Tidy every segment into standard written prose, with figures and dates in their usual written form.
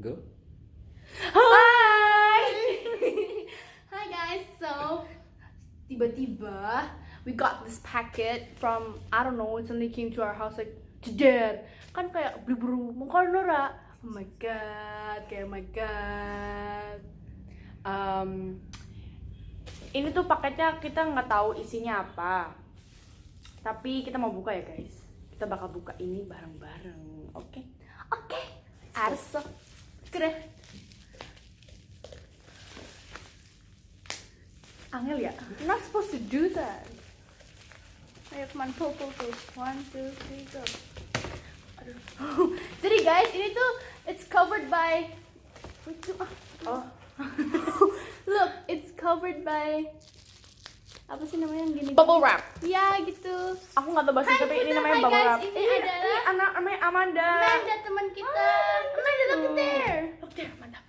Go. Hi! Hi guys, so tiba-tiba we got this packet from, I don't know, it suddenly came to our house like jeder. Kan kayak buru-buru mengkon Nora. Oh my god, kayak oh my god. Ini tuh paketnya kita nggak tahu isinya apa. Tapi kita mau buka ya guys. Kita bakal buka ini bareng-bareng. Oke. Oke. Arso. Keren. Angel ya? You're not supposed to do that. Ayo, come on, pull. 1, 2, 3, go. Aduh. Jadi guys, ini tuh it's covered by. Oh. Look, it's covered by. Apa sih namanya yang gini? Bubble wrap. Ya gitu. Aku nggak tahu bahasa tapi ini namanya bubble wrap. Ini adalah anak namanya Amanda. Amanda teman kita. Amanda, look at there. Look there, Amanda.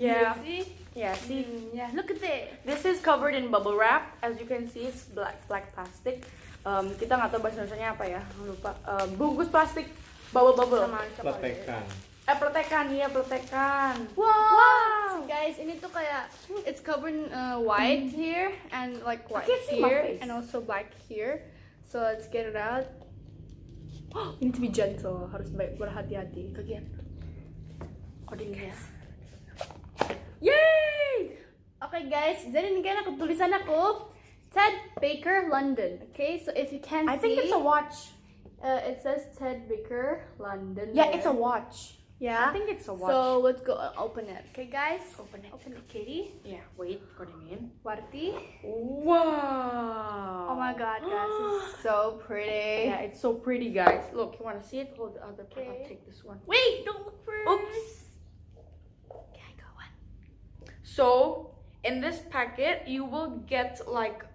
Yeah. See? Yeah, look at it. This is covered in bubble wrap. As you can see, it's black plastic. Kita nggak tahu bahasa Indonesianya apa ya, lupa. Bungkus plastik bubble. Pletekan. Pletekan, iya pletekan. Wow. So guys, ini tuh kayak it's covered in white here and like white here and also black here. So let's get it out. You need to be gentle. Harus berhati-hati. Kagian. Odin guys. Yay! Okay guys, jadi ini kan tulisan aku Ted Baker London. Okay, so if you can I think it's a watch. It says Ted Baker London. Yeah, there. it's a watch. Yeah, I think it's a watch. So let's go open it. Okay guys, Open it. Open it, Katie. Yeah, wait, what do you mean? Warti. Wow. Oh my god, guys, it's so pretty. Yeah, it's so pretty, guys. Look, you want to see it? Hold the other part. I'll Okay. take this one. Wait, don't look first. Oops. Okay, go on. So, in this packet, you will get like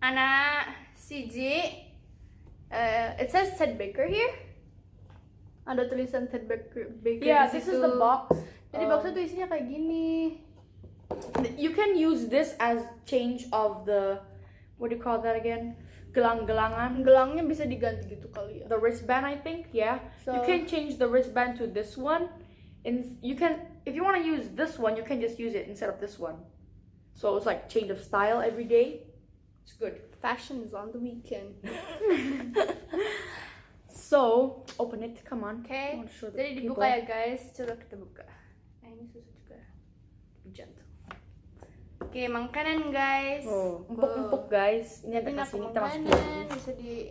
Ana CG. It says Ted Baker here. Ada tulisan Ted Baker. yeah, di this is situ. the box. Jadi boxnya tuh isinya kayak gini. You can use this as change of the, what do you call that again? Gelang-gelangan. Gelangnya bisa diganti gitu kali ya. The wristband, I think. Yeah. So- you can change the wristband to this one, and you can, if you want to use this one, you can just use it instead of this one. So it's like change of style every day. It's good. Fashion is on the weekend. So open it. Come on. Okay. I want to show the Jadi people. dibuka ya guys. Coba kita buka. Ini susah juga. Be gentle. Oke, makanan guys. Oh, empuk-empuk guys. Ini ada Ini aku kasih kita masuk makanan bisa di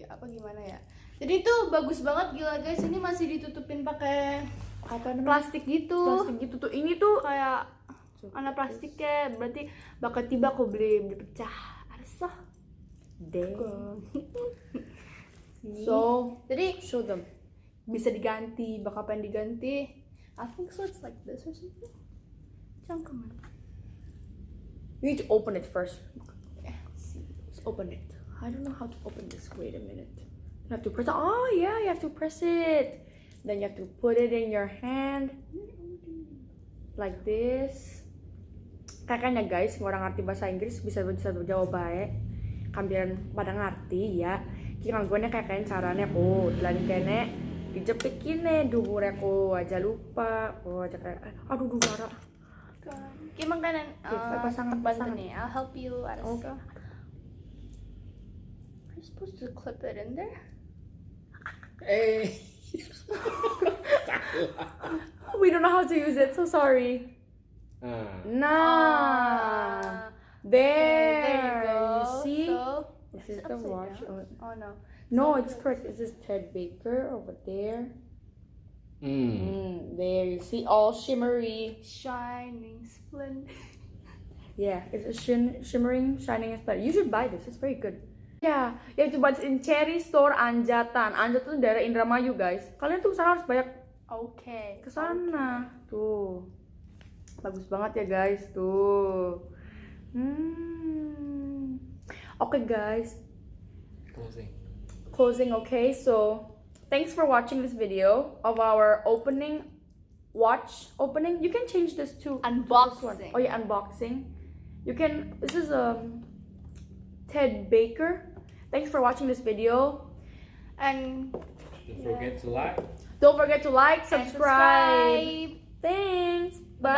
apa gimana ya? Jadi itu bagus banget gila guys. Ini masih ditutupin pakai apa namanya? plastik gitu. Plastik gitu tuh. Ini tuh Kayak anak plastiknya. Berarti bakal tiba aku beli pecah. Arsa. dang. So, So jadi show them. bisa diganti, bakal pengen diganti. I think so it's like this or something. Cangkeman. You need to open it first. Yeah, let's see. Let's open it. I don't know how to open this. Wait a minute. You have to press it. Oh yeah, you have to press it. Then you have to put it in your hand like this. Kakaknya guys, orang ngerti bahasa Inggris bisa jawab baik. Kambiran pada ngerti ya. Kira gue kayak caranya dan kene dijepit kene dhuwure aja lupa. Aja kayak aduh Lara. Oke, makanan. pasangan. Nih, I'll help you. Arsa. Okay. Are you supposed to clip it in there? We don't know how to use it, so sorry. Nah. There. There you go. You see? So, This is it's the upside watch. down. Oh no. No, it's correct. This is Ted Baker over there. There you see, all shimmery. Shining splendid. Yeah, it's a shimmering, shining splendid. You should buy this. It's very good. Yeah, you have to buy this in Cherry Store Anjatan. Anjatan itu daerah Indramayu, guys. Kalian tuh kesana harus banyak Okay. kesana. Tuh, bagus banget ya guys. Tuh. Okay, guys. Closing. Okay, so thanks for watching this video of our watch opening. You can change this to Unboxing. this one. Oh yeah, unboxing. You can. This is Ted Baker. Thanks for watching this video. And Don't forget to like. Don't forget to like, and subscribe. subscribe. Thanks. Bye.